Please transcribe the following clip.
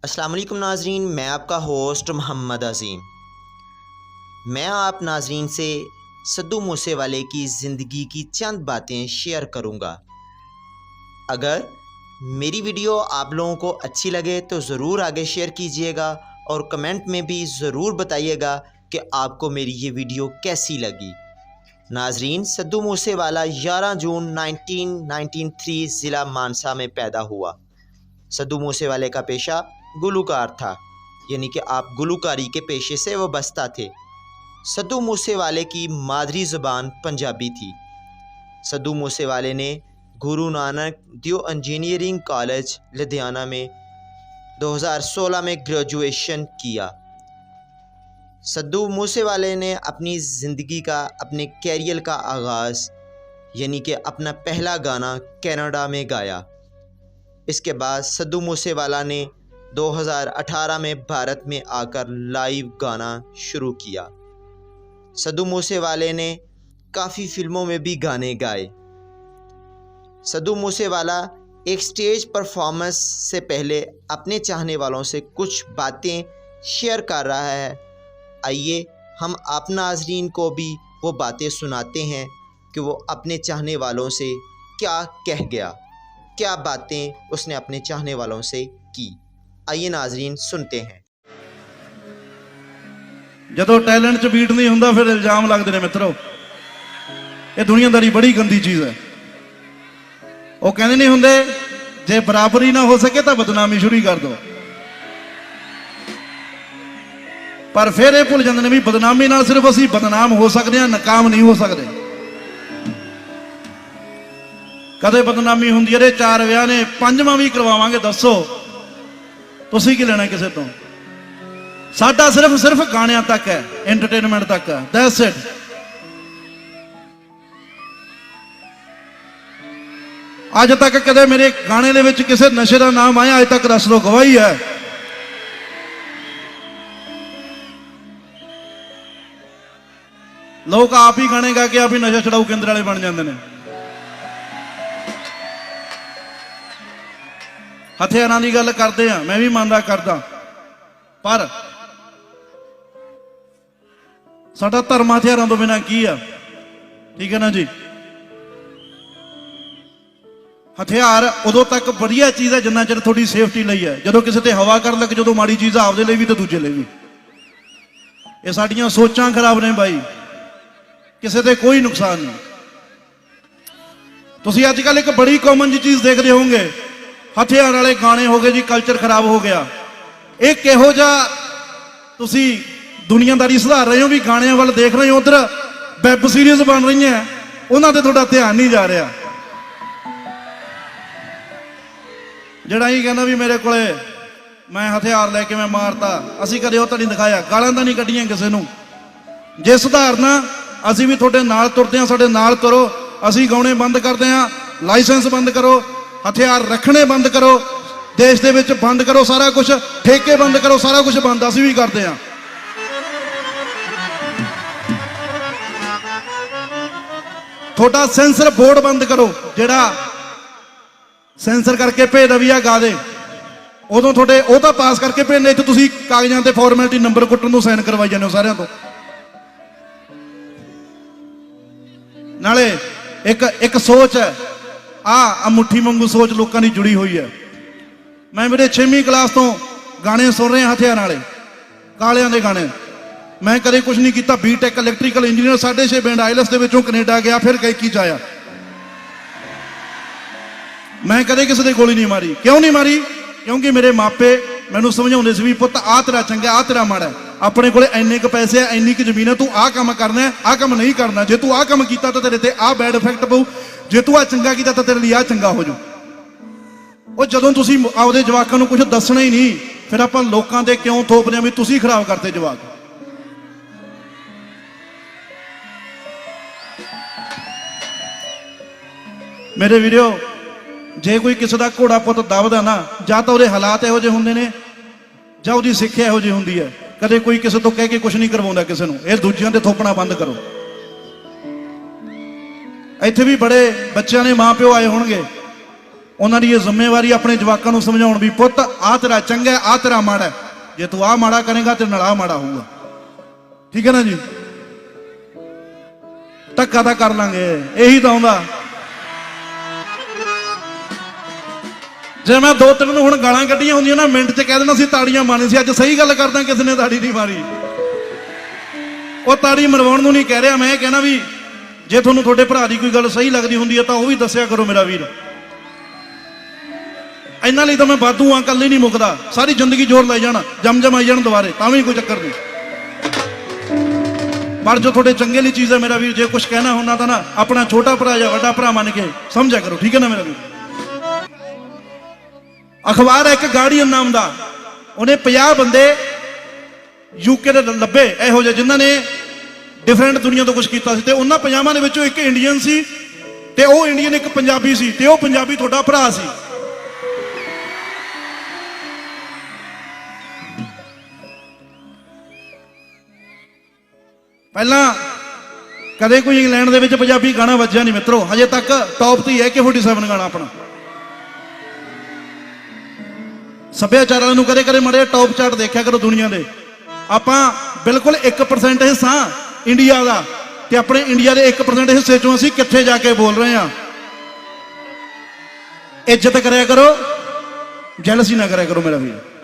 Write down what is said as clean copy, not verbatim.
अस्सलाम वालेकुम नाज़रीन, मैं आपका होस्ट मोहम्मद अज़ीम। मैं आप नाज़रीन से सद्दू मूसेवाले की ज़िंदगी की चंद बातें शेयर करूंगा। अगर मेरी वीडियो आप लोगों को अच्छी लगे तो ज़रूर आगे शेयर कीजिएगा और कमेंट में भी ज़रूर बताइएगा कि आपको मेरी ये वीडियो कैसी लगी। नाज़रीन, सद्दू मूसेवाला 11 जून 1993 ज़िला मानसा में पैदा हुआ। सद्दू मूसेवाले का पेशा गुलूकार था, यानी कि आप गुलूकारी के पेशे से वाबस्ता थे। सद्दू मूसेवाले की मादरी ज़बान पंजाबी थी। सद्दू मूसेवाले ने गुरु नानक देव इंजीनियरिंग कॉलेज लुधियाना में 2016 में ग्रेजुएशन किया। सद्दू मूसेवाले ने अपनी ज़िंदगी का, अपने कैरियर का आगाज़ यानी कि अपना पहला गाना कनाडा में गाया। इसके बाद सद्दू मूसेवाला ने 2018 में भारत में आकर लाइव गाना शुरू किया। सद्दू मूसेवाले ने काफ़ी फिल्मों में भी गाने गाए। सद्दू मूसेवाला एक स्टेज परफॉर्मेंस से पहले अपने चाहने वालों से कुछ बातें शेयर कर रहा है। आइए हम आप नाज़रीन को भी वो बातें सुनाते हैं कि वो अपने चाहने वालों से क्या कह गया, क्या बातें उसने अपने चाहने वालों से की। आइए नाज़रीन सुनते हैं। ਜਦੋਂ ਟੈਲੈਂਟ 'ਚ ਬੀਟ ਨਹੀਂ ਹੁੰਦਾ ਫਿਰ ਇਲਜ਼ਾਮ ਲੱਗਦੇ ਨੇ ਮਿੱਤਰੋ। ਇਹ ਦੁਨੀਆਦਾਰੀ ਬੜੀ ਗੰਦੀ ਚੀਜ਼ ਹੈ। ਉਹ ਕਹਿੰਦੇ ਨਹੀਂ ਹੁੰਦੇ ਜੇ ਬਰਾਬਰੀ ਨਾ ਹੋ ਸਕੇ ਤਾਂ ਬਦਨਾਮੀ ਸ਼ੁਰੂ ਕਰ ਦਿਓ, ਪਰ ਫਿਰ ਇਹ ਭੁੱਲ ਜਾਂਦੇ ਨੇ ਵੀ ਬਦਨਾਮੀ ਨਾਲ ਸਿਰਫ ਅਸੀਂ ਬਦਨਾਮ ਹੋ ਸਕਦੇ ਹਾਂ, ਨਾਕਾਮ ਨਹੀਂ ਹੋ ਸਕਦੇ। ਕਦੇ ਬਦਨਾਮੀ ਹੁੰਦੀ ਹੈ, ਇਹ 4 ਵਿਆਹ ਨੇ 5ਵਾਂ ਵੀ ਕਰਵਾਵਾਂਗੇ, ਦੱਸੋ ਤੁਸੀਂ ਕੀ ਲੈਣਾ ਕਿਸੇ ਤੋਂ। ਸਾਡਾ ਸਿਰਫ ਗਾਣਿਆਂ ਤੱਕ ਹੈ, ਐਂਟਰਟੇਨਮੈਂਟ ਤੱਕ ਹੈ, ਦੈਟਸ ਇਟ। ਅੱਜ ਤੱਕ ਕਦੇ ਮੇਰੇ ਗਾਣੇ ਦੇ ਵਿੱਚ ਕਿਸੇ ਨਸ਼ੇ ਦਾ ਨਾਮ ਆਇਆ? ਅੱਜ ਤੱਕ ਦੱਸ ਦਿਓ, ਗਵਾਹੀ ਹੈ। ਲੋਕ ਆਪ ਹੀ ਗਾਣੇ ਗਾ ਕੇ ਆਪ ਹੀ ਨਸ਼ਾ ਛਡਾਊ ਕੇਂਦਰ ਵਾਲੇ ਬਣ ਜਾਂਦੇ ਨੇ। ਹਥਿਆਰਾਂ ਦੀ ਗੱਲ ਕਰਦੇ ਆ, ਮੈਂ ਵੀ ਮੰਨਦਾ ਕਰਦਾ, ਪਰ ਸਾਡਾ ਧਰਮ ਹਥਿਆਰਾਂ ਤੋਂ ਬਿਨਾਂ ਕੀ ਆ? ਠੀਕ ਹੈ ਨਾ ਜੀ। ਹਥਿਆਰ ਉਦੋਂ ਤੱਕ ਵਧੀਆ ਚੀਜ਼ ਹੈ ਜਿੰਨਾ ਚਿਰ ਤੁਹਾਡੀ ਸੇਫਟੀ ਲਈ ਹੈ। ਜਦੋਂ ਕਿਸੇ ਤੇ ਹਵਾ ਕਰਨ ਲੱਗ, ਜਦੋਂ ਮਾੜੀ ਚੀਜ਼ ਆਪਦੇ ਲਈ ਵੀ ਤੇ ਦੂਜੇ ਲਈ ਵੀ। ਇਹ ਸਾਡੀਆਂ ਸੋਚਾਂ ਖਰਾਬ ਨੇ ਬਾਈ, ਕਿਸੇ ਤੇ ਕੋਈ ਨੁਕਸਾਨ ਨਹੀਂ। ਤੁਸੀਂ ਅੱਜ ਕੱਲ ਇੱਕ ਬੜੀ ਕਾਮਨ ਜੀ ਚੀਜ਼ ਦੇਖਦੇ ਹੋਵੋਗੇ, ਹਥਿਆਰ ਵਾਲੇ ਗਾਣੇ ਹੋ ਗਏ ਜੀ, ਕਲਚਰ ਖਰਾਬ ਹੋ ਗਿਆ। ਇਹ ਕਿਹੋ ਜਿਹਾ ਤੁਸੀਂ ਦੁਨੀਆਦਾਰੀ ਸੁਧਾਰ ਰਹੇ ਹੋ ਵੀ ਗਾਣਿਆਂ ਵੱਲ ਦੇਖ ਰਹੇ ਹੋ, ਉਧਰ ਵੈਬ ਸੀਰੀਜ਼ ਬਣ ਰਹੀਆਂ, ਉਹਨਾਂ ਤੇ ਤੁਹਾਡਾ ਧਿਆਨ ਨਹੀਂ ਜਾ ਰਿਹਾ। ਜਿਹੜਾ ਹੀ ਕਹਿੰਦਾ ਵੀ ਮੇਰੇ ਕੋਲੇ ਮੈਂ ਹਥਿਆਰ ਲੈ ਕੇ ਮੈਂ ਮਾਰਤਾ, ਅਸੀਂ ਕਦੇ ਉਹ ਤਾਂ ਨਹੀਂ ਦਿਖਾਇਆ, ਗਾਲਾਂ ਤਾਂ ਨਹੀਂ ਕੱਢੀਆਂ ਕਿਸੇ ਨੂੰ। ਜੇ ਸੁਧਾਰਨਾ ਅਸੀਂ ਵੀ ਤੁਹਾਡੇ ਨਾਲ ਤੁਰਦੇ ਹਾਂ, ਸਾਡੇ ਨਾਲ ਤੁਰੋ। ਅਸੀਂ ਗਾਉਣੇ ਬੰਦ ਕਰਦੇ ਹਾਂ, ਲਾਇਸੈਂਸ ਬੰਦ ਕਰੋ, ਹਥਿਆਰ ਰੱਖਣੇ ਬੰਦ ਕਰੋ, ਦੇਸ਼ ਦੇ ਵਿੱਚ ਬੰਦ ਕਰੋ ਸਾਰਾ ਕੁਝ, ਠੇਕੇ ਬੰਦ ਕਰੋ, ਸਾਰਾ ਕੁਝ ਬੰਦ ਅਸੀਂ ਵੀ ਕਰਦੇ ਹਾਂ। ਤੁਹਾਡਾ ਸੈਂਸਰ ਬੋਰਡ ਬੰਦ ਕਰੋ, ਜਿਹੜਾ ਸੈਂਸਰ ਕਰਕੇ ਭੇਜਦਾ ਵੀ ਆ ਗਾ ਦੇ, ਉਦੋਂ ਤੁਹਾਡੇ ਉਹ ਤਾਂ ਪਾਸ ਕਰਕੇ ਭੇਜਦੇ, ਇੱਥੇ ਤੁਸੀਂ ਕਾਗਜ਼ਾਂ ਤੇ ਫਾਰਮੈਲਿਟੀ ਨੰਬਰ ਕੁੱਟਣ ਨੂੰ ਸਾਈਨ ਕਰਵਾਈ ਜਾਂਦੇ ਹੋ ਸਾਰਿਆਂ ਤੋਂ। ਨਾਲੇ ਇੱਕ ਸੋਚ ਹੈ, ਆ ਮੁੱਠੀ ਵਾਂਗੂ ਸੋਚ ਲੋਕਾਂ ਦੀ ਜੁੜੀ ਹੋਈ ਹੈ। ਮੈਂ ਮੇਰੇ 6ਵੀਂ ਕਲਾਸ ਤੋਂ ਗਾਣੇ ਸੁਣ ਰਿਹਾ ਹਥਿਆਰਾਂ ਵਾਲੇ, ਕਾਲਿਆਂ ਦੇ ਗਾਣੇ। ਮੈਂ ਕਦੇ ਕੁਝ ਨਹੀਂ ਕੀਤਾ। BTech electrical engineer 6.5 band IELTS ਦੇ ਵਿੱਚੋਂ ਕੈਨੇਡਾ ਗਿਆ, ਫਿਰ ਗਾਇਕੀ 'ਚ ਆਇਆ। ਮੈਂ ਕਦੇ ਕਿਸੇ ਦੇ ਗੋਲੀ ਨਹੀਂ ਮਾਰੀ। ਕਿਉਂ ਨਹੀਂ ਮਾਰੀ? ਕਿਉਂਕਿ ਮੇਰੇ ਮਾਪੇ ਮੈਨੂੰ ਸਮਝਾਉਂਦੇ ਸੀ ਵੀ ਪੁੱਤ ਆਹ ਤੇਰਾ ਚੰਗਾ, ਆਹ ਤੇਰਾ ਮਾੜਾ। ਆਪਣੇ ਕੋਲੇ ਇੰਨੇ ਕੁ ਪੈਸੇ ਆ, ਇੰਨੀ ਕੁ ਜ਼ਮੀਨ ਹੈ, ਤੂੰ ਆਹ ਕੰਮ ਕਰਨਾ, ਆਹ ਕੰਮ ਨਹੀਂ ਕਰਨਾ। ਜੇ ਤੂੰ ਆਹ ਕੰਮ ਕੀਤਾ ਤਾਂ ਤੇਰੇ ਤੇ ਆਹ ਬੈਡ ਇਫੈਕਟ ਪਊ, ਜੇ ਤੂੰ ਆਹ ਚੰਗਾ ਕੀਤਾ ਤਾਂ ਤੇਰੇ ਲਈ ਆਹ ਚੰਗਾ ਹੋ ਜਾਊ। ਉਹ ਜਦੋਂ ਤੁਸੀਂ ਆਪਦੇ ਜਵਾਕਾਂ ਨੂੰ ਕੁਝ ਦੱਸਣਾ ਹੀ ਨਹੀਂ, ਫਿਰ ਆਪਾਂ ਲੋਕਾਂ ਤੇ ਕਿਉਂ ਥੋਪਦੇ ਆ ਵੀ ਤੁਸੀਂ ਖਰਾਬ ਕਰਤੇ ਜਵਾਕ। ਮੇਰੇ ਵੀਡੀਓ, ਜੇ ਕੋਈ ਕਿਸੇ ਦਾ ਘੋੜਾ ਪੁੱਤ ਦਬਦਾ ਨਾ, ਜਾਂ ਤਾਂ ਉਹਦੇ ਹਾਲਾਤ ਇਹੋ ਜਿਹੇ ਹੁੰਦੇ ਨੇ, ਜਾਂ ਉਹਦੀ ਸਿੱਖਿਆ ਇਹੋ ਜਿਹੀ ਹੁੰਦੀ ਹੈ। ਕਦੇ ਕੋਈ ਕਿਸੇ ਤੋਂ ਕਹਿ ਕੇ ਕੁਝ ਨਹੀਂ ਕਰਵਾਉਂਦਾ ਕਿਸੇ ਨੂੰ। ਇਹ ਦੂਜਿਆਂ ਤੇ ਥੋਪਣਾ ਬੰਦ ਕਰੋ। ਇੱਥੇ ਵੀ ਬੜੇ ਬੱਚਿਆਂ ਨੇ ਮਾਂ ਪਿਓ ਆਏ ਹੋਣਗੇ, ਉਹਨਾਂ ਦੀ ਇਹ ਜ਼ਿੰਮੇਵਾਰੀ ਆਪਣੇ ਜਵਾਕਾਂ ਨੂੰ ਸਮਝਾਉਣ ਵੀ ਪੁੱਤ ਆਹ ਤੇਰਾ ਚੰਗਾ ਹੈ, ਆਹ ਤੇਰਾ ਮਾੜਾ ਹੈ। ਜੇ ਤੂੰ ਆਹ ਮਾੜਾ ਕਰੇਗਾ ਤੇ ਨਾਲ ਆਹ ਮਾੜਾ ਹੋਊਗਾ। ਠੀਕ ਹੈ ਨਾ ਜੀ? ਧੱਕਾ ਤਾਂ ਕਰ ਲਾਂਗੇ, ਇਹੀ ਤਾਂ ਆਉਂਦਾ। ਜੇ ਮੈਂ ਦੋ ਤਿੰਨ ਨੂੰ ਹੁਣ ਗਾਲਾਂ ਕੱਢੀਆਂ ਹੁੰਦੀਆਂ ਨਾ, ਮਿੰਟ 'ਚ ਕਹਿ ਦੇਣਾ ਸੀ ਤਾੜੀਆਂ ਮਾਰਨੀ ਸੀ। ਅੱਜ ਸਹੀ ਗੱਲ ਕਰਦਾ, ਕਿਸੇ ਨੇ ਤਾੜੀ ਨਹੀਂ ਮਾਰੀ। ਉਹ ਤਾੜੀ ਮਰਵਾਉਣ ਨੂੰ ਨਹੀਂ ਕਹਿ ਰਿਹਾ, ਮੈਂ ਇਹ ਕਹਿਣਾ ਵੀ ਜੇ ਤੁਹਾਨੂੰ ਤੁਹਾਡੇ ਭਰਾ ਦੀ ਕੋਈ ਗੱਲ ਸਹੀ ਲੱਗਦੀ ਹੁੰਦੀ ਹੈ ਤਾਂ ਉਹ ਵੀ ਦੱਸਿਆ ਕਰੋ ਮੇਰਾ ਵੀਰ। ਇਹਨਾਂ ਲਈ ਤਾਂ ਮੈਂ ਵਾਧੂ ਆ, ਕੱਲ ਹੀ ਨਹੀਂ ਮੁੱਕਦਾ। ਸਾਰੀ ਜ਼ਿੰਦਗੀ ਜ਼ੋਰ ਲਾਈ ਜਾਣਾ, ਜਮ ਆਈ ਜਾਣ ਦੁਬਾਰੇ, ਤਾਂ ਵੀ ਕੋਈ ਚੱਕਰ ਨਹੀਂ। ਪਰ ਜੋ ਤੁਹਾਡੇ ਚੰਗੇ ਲਈ ਚੀਜ਼ ਹੈ ਮੇਰਾ ਵੀਰ, ਜੇ ਕੁਝ ਕਹਿਣਾ ਹੁੰਦਾ ਤਾਂ ਨਾ ਆਪਣਾ ਛੋਟਾ ਭਰਾ ਜਾਂ ਵੱਡਾ ਭਰਾ ਮੰਨ ਕੇ ਸਮਝਿਆ ਕਰੋ। ਠੀਕ ਹੈ ਨਾ ਮੇਰਾ ਵੀਰ? ਅਖਬਾਰ ਹੈ ਇੱਕ ਗਾਰਡੀਅਨ ਨਾਮ ਦਾ, ਉਹਨੇ 50 ਬੰਦੇ ਯੂਕੇ ਦੇ ਲੱਭੇ ਇਹੋ ਜਿਹੇ ਜਿਨ੍ਹਾਂ ਨੇ ਡਿਫਰੈਂਟ ਦੁਨੀਆ ਤੋਂ ਕੁਝ ਕੀਤਾ ਸੀ, ਤੇ ਉਹਨਾਂ 50 ਦੇ ਵਿੱਚੋਂ ਇੱਕ ਇੰਡੀਅਨ ਸੀ, ਤੇ ਉਹ ਇੰਡੀਅਨ ਇੱਕ ਪੰਜਾਬੀ ਸੀ, ਤੇ ਉਹ ਪੰਜਾਬੀ ਤੁਹਾਡਾ ਭਰਾ ਸੀ। ਪਹਿਲਾਂ ਕਦੇ ਕੋਈ ਇੰਗਲੈਂਡ ਦੇ ਵਿੱਚ ਪੰਜਾਬੀ ਗਾਣਾ ਵੱਜਿਆ ਨਹੀਂ ਮਿੱਤਰੋ, ਹਜੇ ਤੱਕ ਟੌਪ ਤੇ ਹੀ ਹੈ AK-47 ਗਾਣਾ ਆਪਣਾ। ਸੱਭਿਆਚਾਰ ਵਾਲਿਆਂ ਨੂੰ ਕਦੇ ਕਦੇ ਮੜੇ ਟੌਪ ਚਾਰਟ ਦੇਖਿਆ ਕਰੋ ਦੁਨੀਆ ਦੇ। ਆਪਾਂ ਬਿਲਕੁਲ 1% ਹਿੱਸਾ ਇੰਡੀਆ ਦਾ, ਤੇ ਆਪਣੇ ਇੰਡੀਆ ਦੇ 1% ਹਿੱਸੇ ਚੋਂ ਅਸੀਂ ਕਿੱਥੇ ਜਾ ਕੇ ਬੋਲ ਰਹੇ ਹਾਂ। ਇੱਜ਼ਤ ਕਰਿਆ ਕਰੋ, ਜੈਲਸੀ ਨਾ ਕਰਿਆ ਕਰੋ ਮੇਰਾ ਵੀਰ।